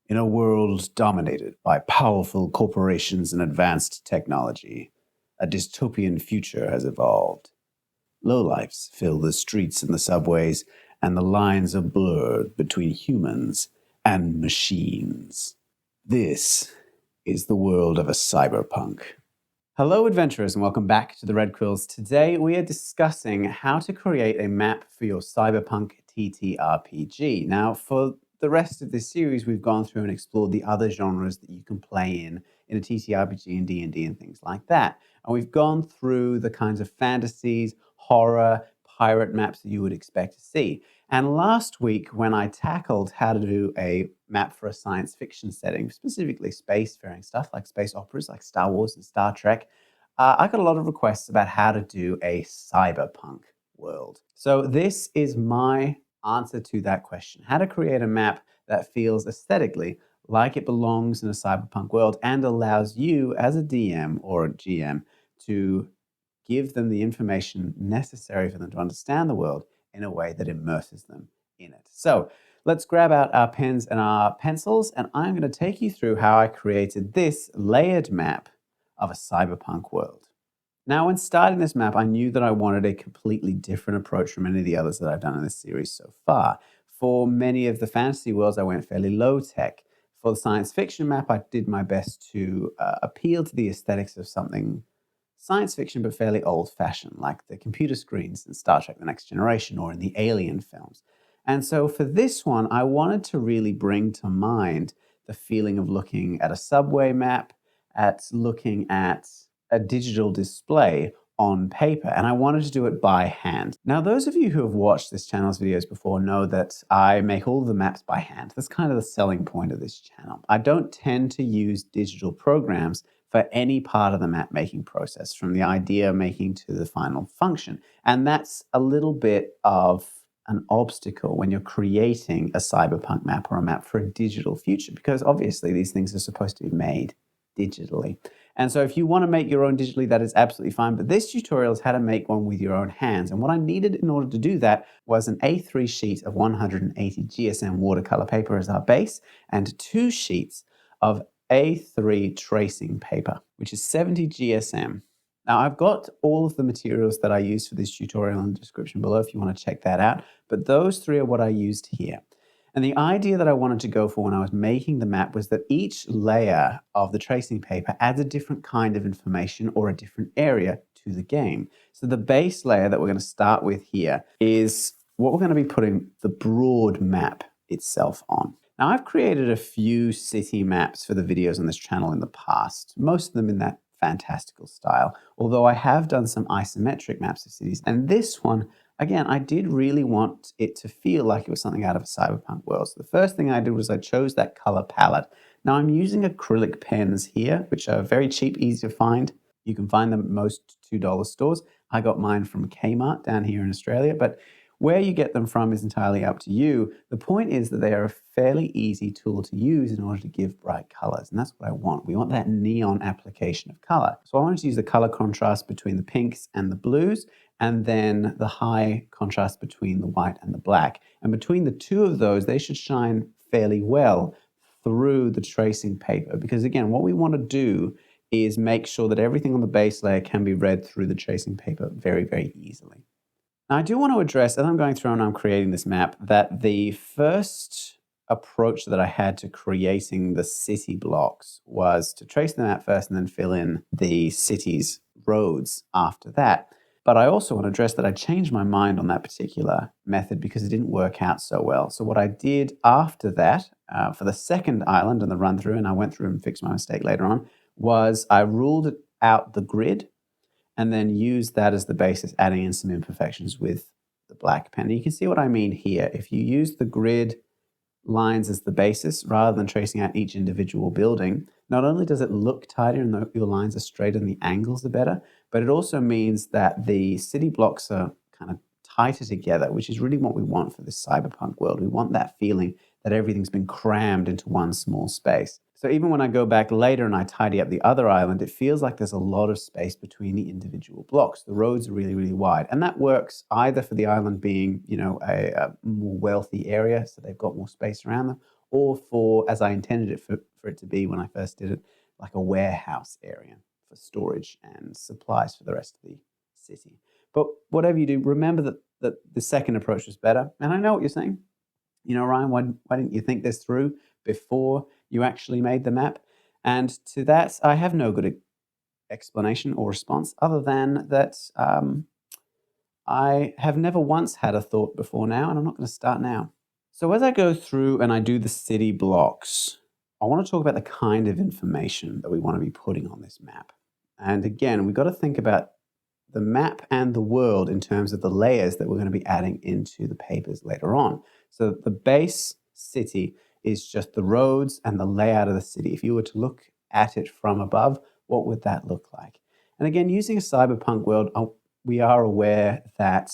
In a world dominated by powerful corporations and advanced technology, a dystopian future has evolved. Lowlifes fill the streets and the subways, and the lines are blurred between humans and machines. This is the world of a cyberpunk. Hello, adventurers, and welcome back to the Red Quills. Today, we are discussing how to create a map for your cyberpunk TTRPG. Now, for the rest of this series, we've gone through and explored the other genres that you can play in a TTRPG and D&D and things like that. And we've gone through the kinds of fantasies, horror, pirate maps that you would expect to see. And last week, when I tackled how to do a map for a science fiction setting, specifically spacefaring stuff like space operas like Star Wars and Star Trek, I got a lot of requests about how to do a cyberpunk world. So this is my answer to that question: how to create a map that feels aesthetically like it belongs in a cyberpunk world and allows you as a DM or a GM to give them the information necessary for them to understand the world in a way that immerses them in it. So let's grab out our pens and our pencils, and I'm going to take you through how I created this layered map of a cyberpunk world. Now, when starting this map, I knew that I wanted a completely different approach from any of the others that I've done in this series so far. For many of the fantasy worlds, I went fairly low tech. For the science fiction map, I did my best to appeal to the aesthetics of something science fiction, but fairly old-fashioned, like the computer screens in Star Trek: The Next Generation or in the Alien films. And so for this one, I wanted to really bring to mind the feeling of looking at a subway map, at looking at a digital display on paper, and I wanted to do it by hand. Now, those of you who have watched this channel's videos before know that I make all of the maps by hand. That's kind of the selling point of this channel. I don't tend to use digital programs for any part of the map making process, from the idea making to the final function. And that's a little bit of an obstacle when you're creating a cyberpunk map or a map for a digital future, because obviously these things are supposed to be made digitally. And so if you want to make your own digitally, that is absolutely fine. But this tutorial is how to make one with your own hands. And what I needed in order to do that was an A3 sheet of 180 GSM watercolor paper as our base, and 2 sheets of A3 tracing paper, which is 70 GSM. Now, I've got all of the materials that I used for this tutorial in the description below if you want to check that out, but those 3 are what I used here. And the idea that I wanted to go for when I was making the map was that each layer of the tracing paper adds a different kind of information or a different area to the game. So the base layer that we're going to start with here is what we're going to be putting the broad map itself on. Now, I've created a few city maps for the videos on this channel in the past, most of them in that fantastical style, although I have done some isometric maps of cities. And this one, again, I did really want it to feel like it was something out of a cyberpunk world. So the first thing I did was I chose that color palette. Now, I'm using acrylic pens here, which are very cheap, easy to find. You can find them at most $2 stores. I got mine from Kmart down here in Australia, but where you get them from is entirely up to you. The point is that they are a fairly easy tool to use in order to give bright colors, and that's what I want. We want that neon application of color. So I wanted to use the color contrast between the pinks and the blues, and then the high contrast between the white and the black. And between the two of those, they should shine fairly well through the tracing paper, because again, what we want to do is make sure that everything on the base layer can be read through the tracing paper very, very easily. Now, I do want to address, as I'm going through and I'm creating this map, that the first approach that I had to creating the city blocks was to trace the map first and then fill in the city's roads after that. But I also want to address that I changed my mind on that particular method because it didn't work out so well. So what I did after that, for the second island and the run through, and I went through and fixed my mistake later on, was I ruled out the grid and then use that as the basis, adding in some imperfections with the black pen. And you can see what I mean here. If you use the grid lines as the basis rather than tracing out each individual building, not only does it look tighter and your lines are straighter and the angles are better, but it also means that the city blocks are kind of tighter together, which is really what we want for this cyberpunk world. We want that feeling that everything's been crammed into one small space. So even when I go back later and I tidy up the other island, it feels like there's a lot of space between the individual blocks. The roads are really, really wide. And that works either for the island being, a more wealthy area, so they've got more space around them, or for, as I intended it for it to be when I first did it, like a warehouse area for storage and supplies for the rest of the city. But whatever you do, remember that the second approach was better. And I know what you're saying. Ryan, why didn't you think this through before you actually made the map? And to that, I have no good explanation or response other than that I have never once had a thought before now, and I'm not going to start now. So as I go through and I do the city blocks, I want to talk about the kind of information that we want to be putting on this map. And again, we've got to think about the map and the world in terms of the layers that we're going to be adding into the papers later on. So the base city is just the roads and the layout of the city. If you were to look at it from above, what would that look like? And again, using a cyberpunk world, we are aware that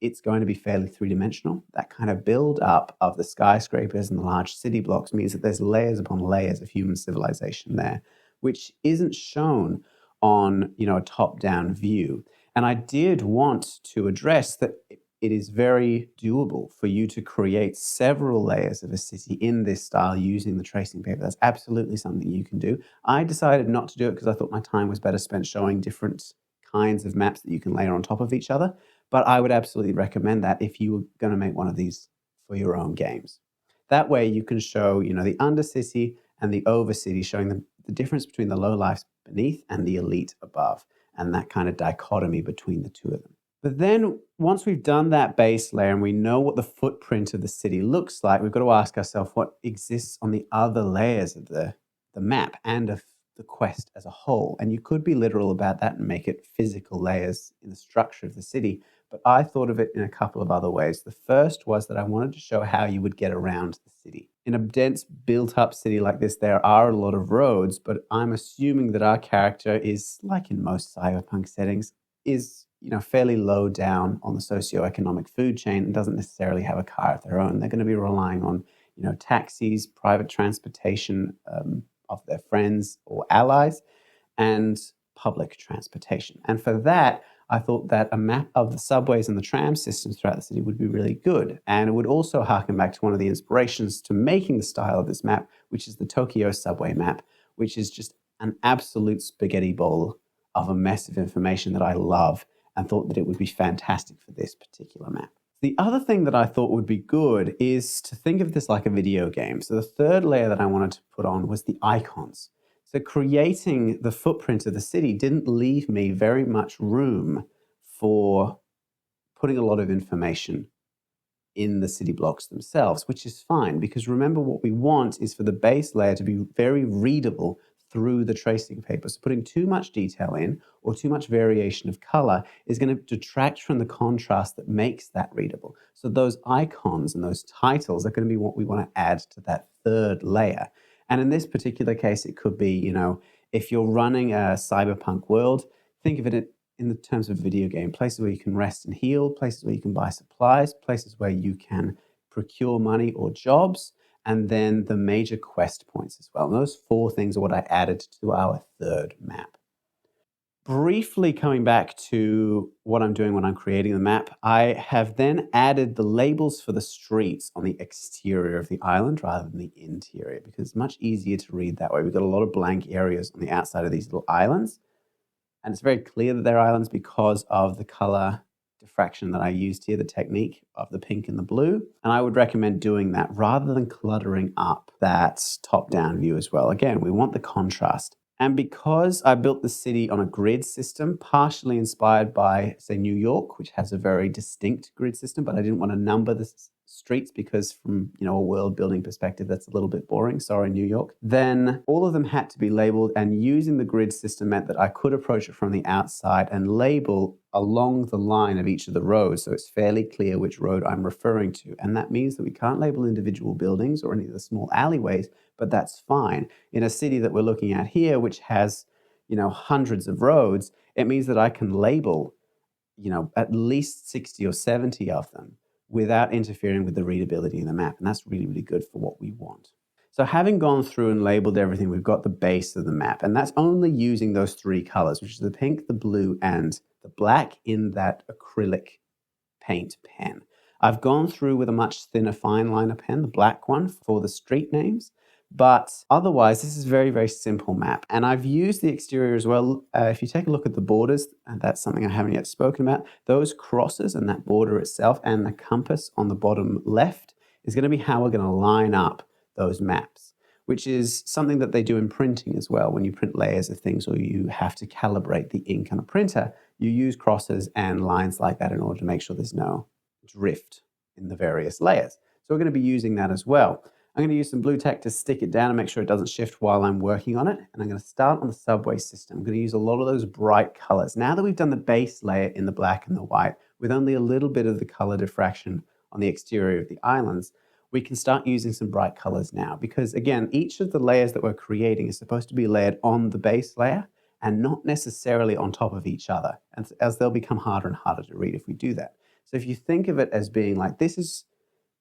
it's going to be fairly three-dimensional. That kind of build-up of the skyscrapers and the large city blocks means that there's layers upon layers of human civilization there, which isn't shown on a top-down view. And I did want to address that it is very doable for you to create several layers of a city in this style using the tracing paper. That's absolutely something you can do. I decided not to do it because I thought my time was better spent showing different kinds of maps that you can layer on top of each other. But I would absolutely recommend that if you were going to make one of these for your own games. That way you can show, the undercity and the overcity, showing the difference between the low lives beneath and the elite above, and that kind of dichotomy between the two of them. But then once we've done that base layer and we know what the footprint of the city looks like, we've got to ask ourselves what exists on the other layers of the map and of the quest as a whole. And you could be literal about that and make it physical layers in the structure of the city. But I thought of it in a couple of other ways. The first was that I wanted to show how you would get around the city. In a dense, built-up city like this, there are a lot of roads, but I'm assuming that our character is, like in most cyberpunk settings, is fairly low down on the socioeconomic food chain and doesn't necessarily have a car of their own. They're going to be relying on taxis, private transportation of their friends or allies, and public transportation. And for that, I thought that a map of the subways and the tram systems throughout the city would be really good. And it would also harken back to one of the inspirations to making the style of this map, which is the Tokyo subway map, which is just an absolute spaghetti bowl of a mess of information that I love, and thought that it would be fantastic for this particular map. The other thing that I thought would be good is to think of this like a video game. So the third layer that I wanted to put on was the icons. So creating the footprint of the city didn't leave me very much room for putting a lot of information in the city blocks themselves, which is fine, because remember, what we want is for the base layer to be very readable through the tracing paper. So putting too much detail in or too much variation of color is going to detract from the contrast that makes that readable. So those icons and those titles are going to be what we want to add to that third layer. And in this particular case, it could be, if you're running a cyberpunk world, think of it in the terms of video game, places where you can rest and heal, places where you can buy supplies, places where you can procure money or jobs, and then the major quest points as well. And those four things are what I added to our third map. Briefly coming back to what I'm doing when I'm creating the map, I have then added the labels for the streets on the exterior of the island rather than the interior, because it's much easier to read that way. We've got a lot of blank areas on the outside of these little islands, and it's very clear that they're islands because of the color diffraction that I used here, the technique of the pink and the blue. And I would recommend doing that rather than cluttering up that top-down view as well. Again, we want the contrast. And because I built the city on a grid system, partially inspired by, say, New York, which has a very distinct grid system, but I didn't want to number the streets because from, a world building perspective, that's a little bit boring. Sorry, New York. Then all of them had to be labeled, and using the grid system meant that I could approach it from the outside and label along the line of each of the roads. So it's fairly clear which road I'm referring to. And that means that we can't label individual buildings or any of the small alleyways, but that's fine. In a city that we're looking at here, which has, hundreds of roads, it means that I can label, at least 60 or 70 of them without interfering with the readability in the map. And that's really, really good for what we want. So having gone through and labeled everything, we've got the base of the map, and that's only using those three colors, which is the pink, the blue, and the black in that acrylic paint pen. I've gone through with a much thinner Fineliner pen, the black one, for the street names. But otherwise, this is a very, very simple map. And I've used the exterior as well. If you take a look at the borders, and that's something I haven't yet spoken about, those crosses and that border itself and the compass on the bottom left is going to be how we're going to line up those maps, which is something that they do in printing as well. When you print layers of things or you have to calibrate the ink on a printer, you use crosses and lines like that in order to make sure there's no drift in the various layers. So we're going to be using that as well. I'm going to use some blue tack to stick it down and make sure it doesn't shift while I'm working on it. And I'm going to start on the subway system. I'm going to use a lot of those bright colors. Now that we've done the base layer in the black and the white, with only a little bit of the color diffraction on the exterior of the islands, we can start using some bright colors now. Because again, each of the layers that we're creating is supposed to be layered on the base layer and not necessarily on top of each other, and as they'll become harder and harder to read if we do that. So if you think of it as being like, this is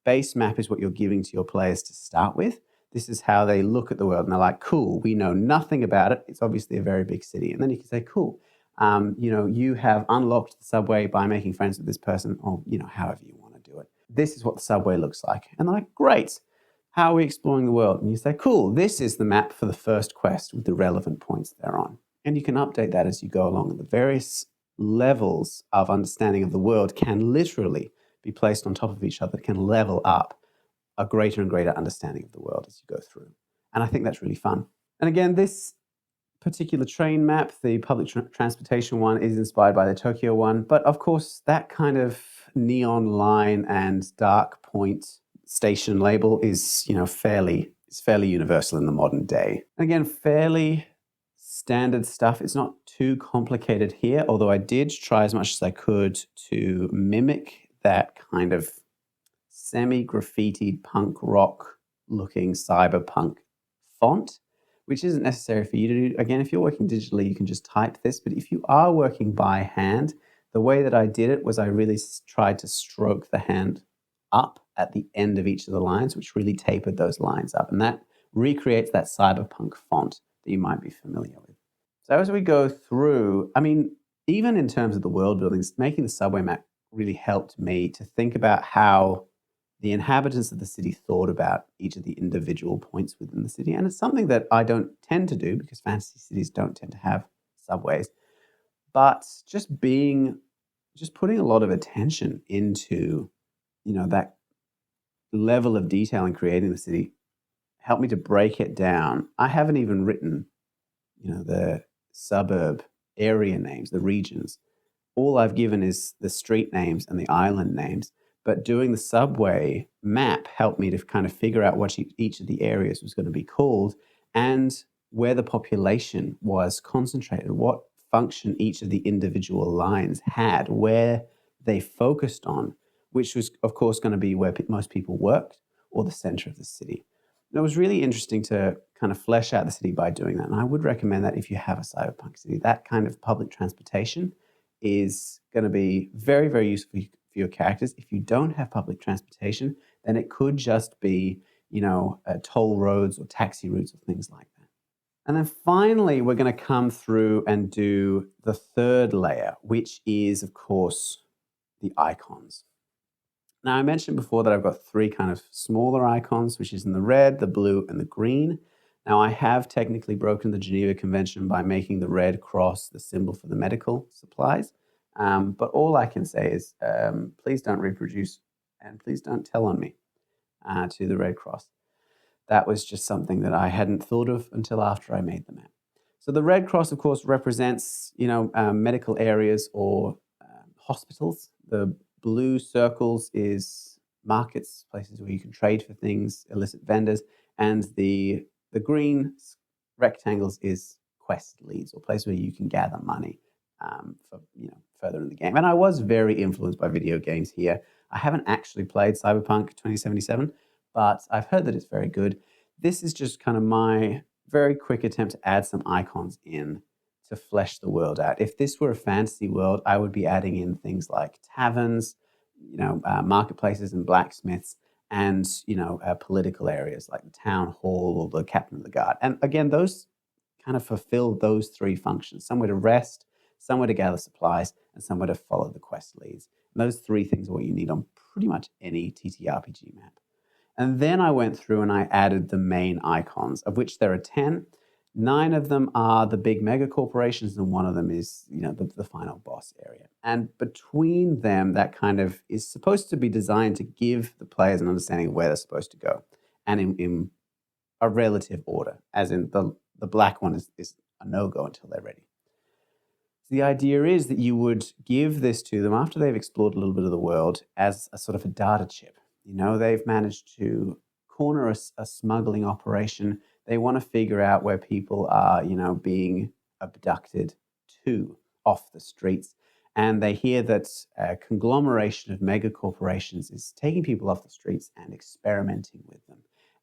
base map is what you're giving to your players to start with. This is how they look at the world and they're like, cool, we know nothing about it. It's obviously a very big city. And then you can say, cool, you have unlocked the subway by making friends with this person, or however you want to do it. This is what the subway looks like. And they're like, great, how are we exploring the world? And you say, cool, this is the map for the first quest with the relevant points they're on. And you can update that as you go along. And the various levels of understanding of the world can literally be placed on top of each other, can level up a greater and greater understanding of the world as you go through. And I think that's really fun. And again, this particular train map, the public transportation one, is inspired by the Tokyo one. But of course, that kind of neon line and dark point station label is, fairly universal in the modern day. And again, fairly standard stuff. It's not too complicated here, although I did try as much as I could to mimic that kind of semi-graffitied punk rock looking cyberpunk font, which isn't necessary for you to do. Again, if you're working digitally, you can just type this, but if you are working by hand, the way that I did it was I really tried to stroke the hand up at the end of each of the lines, which really tapered those lines up, and that recreates that cyberpunk font that you might be familiar with. So as we go through, even in terms of the world building, making the subway map really helped me to think about how the inhabitants of the city thought about each of the individual points within the city. And it's something that I don't tend to do because fantasy cities don't tend to have subways. But just putting a lot of attention into, that level of detail in creating the city helped me to break it down. I haven't even written, the suburb area names, the regions. All I've given is the street names and the island names, but doing the subway map helped me to kind of figure out what each of the areas was going to be called and where the population was concentrated, what function each of the individual lines had, where they focused on, which was, of course, going to be where most people worked or the center of the city. And it was really interesting to kind of flesh out the city by doing that. And I would recommend that if you have a cyberpunk city, that kind of public transportation is going to be very, very useful for your characters. If you don't have public transportation, then it could just be, toll roads or taxi routes or things like that. And then finally, we're going to come through and do the third layer, which is, of course, the icons. Now, I mentioned before that I've got three kind of smaller icons, which is in the red, the blue, and the green. Now, I have technically broken the Geneva Convention by making the red cross the symbol for the medical supplies. But all I can say is please don't reproduce and please don't tell on me to the Red Cross. That was just something that I hadn't thought of until after I made the map. So the Red Cross, of course, represents medical areas or hospitals. The blue circles is markets, places where you can trade for things, illicit vendors, and the green rectangles is quest leads or place where you can gather money for further in the game. And I was very influenced by video games here. I haven't actually played Cyberpunk 2077, but I've heard that it's very good. This is just kind of my very quick attempt to add some icons in to flesh the world out. If this were a fantasy world, I would be adding in things like taverns, marketplaces and blacksmiths, and political areas like the town hall or the captain of the guard. And again, those kind of fulfill those three functions: somewhere to rest, somewhere to gather supplies, and somewhere to follow the quest leads. And those three things are what you need on pretty much any TTRPG map. And then I went through and I added the main icons, of which there are 10. 9 of them are the big mega corporations, and one of them is, the final boss area. And between them, that kind of is supposed to be designed to give the players an understanding of where they're supposed to go, and in a relative order, as in the black one is a no-go until they're ready. So the idea is that you would give this to them after they've explored a little bit of the world as a sort of a data chip. They've managed to corner a smuggling operation. They want to figure out where people are, being abducted to off the streets. And they hear that a conglomeration of mega corporations is taking people off the streets and experimenting with them.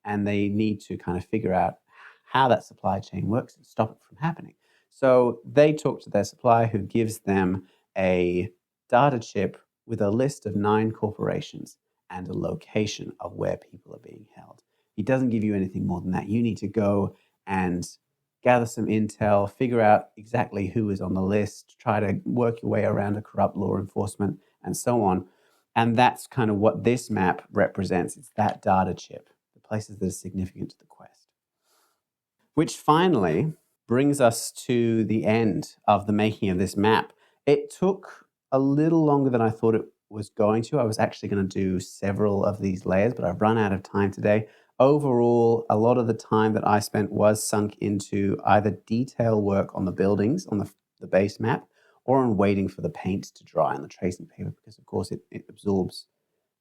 And they need to kind of figure out how that supply chain works and stop it from happening. So they talk to their supplier, who gives them a data chip with a list of 9 corporations and a location of where people are being held. He doesn't give you anything more than that. You need to go and gather some intel, figure out exactly who is on the list, try to work your way around a corrupt law enforcement, and so on. And that's kind of what this map represents. It's that data chip, the places that are significant to the quest. Which finally brings us to the end of the making of this map. It took a little longer than I thought it was going to. I was actually going to do several of these layers, but I've run out of time today. Overall, a lot of the time that I spent was sunk into either detail work on the buildings, on the base map, or on waiting for the paint to dry on the tracing paper, because of course it absorbs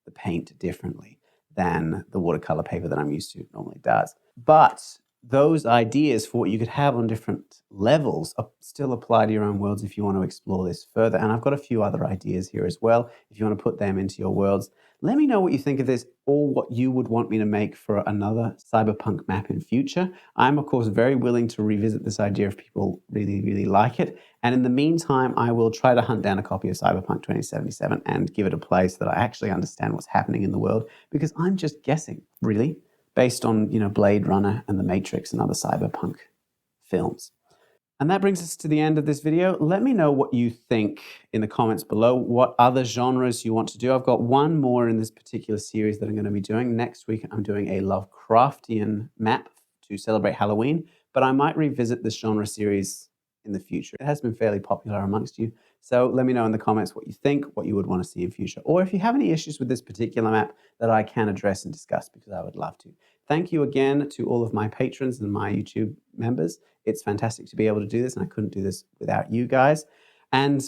the paint differently than the watercolor paper that I'm used to normally does. But those ideas for what you could have on different levels still apply to your own worlds if you want to explore this further. And I've got a few other ideas here as well, if you want to put them into your worlds. Let me know what you think of this, or what you would want me to make for another cyberpunk map in future. I'm, of course, very willing to revisit this idea if people really, really like it. And in the meantime, I will try to hunt down a copy of Cyberpunk 2077 and give it a play so that I actually understand what's happening in the world, because I'm just guessing, really, based on, Blade Runner and The Matrix and other cyberpunk films. And that brings us to the end of this video. Let me know what you think in the comments below, what other genres you want to do. I've got one more in this particular series that I'm going to be doing. Next week, I'm doing a Lovecraftian map to celebrate Halloween, but I might revisit this genre series in the future. It has been fairly popular amongst you. So let me know in the comments what you think, what you would want to see in future, or if you have any issues with this particular map that I can address and discuss, because I would love to. Thank you again to all of my patrons and my YouTube members. It's fantastic to be able to do this, and I couldn't do this without you guys. And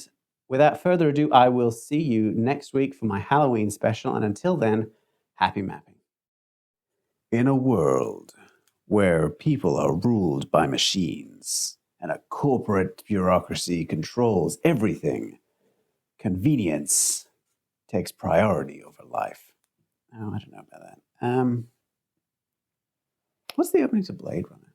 without further ado, I will see you next week for my Halloween special. And until then, happy mapping. In a world where people are ruled by machines and a corporate bureaucracy controls everything, convenience takes priority over life. Oh, I don't know about that. What's the opening to Blade Runner?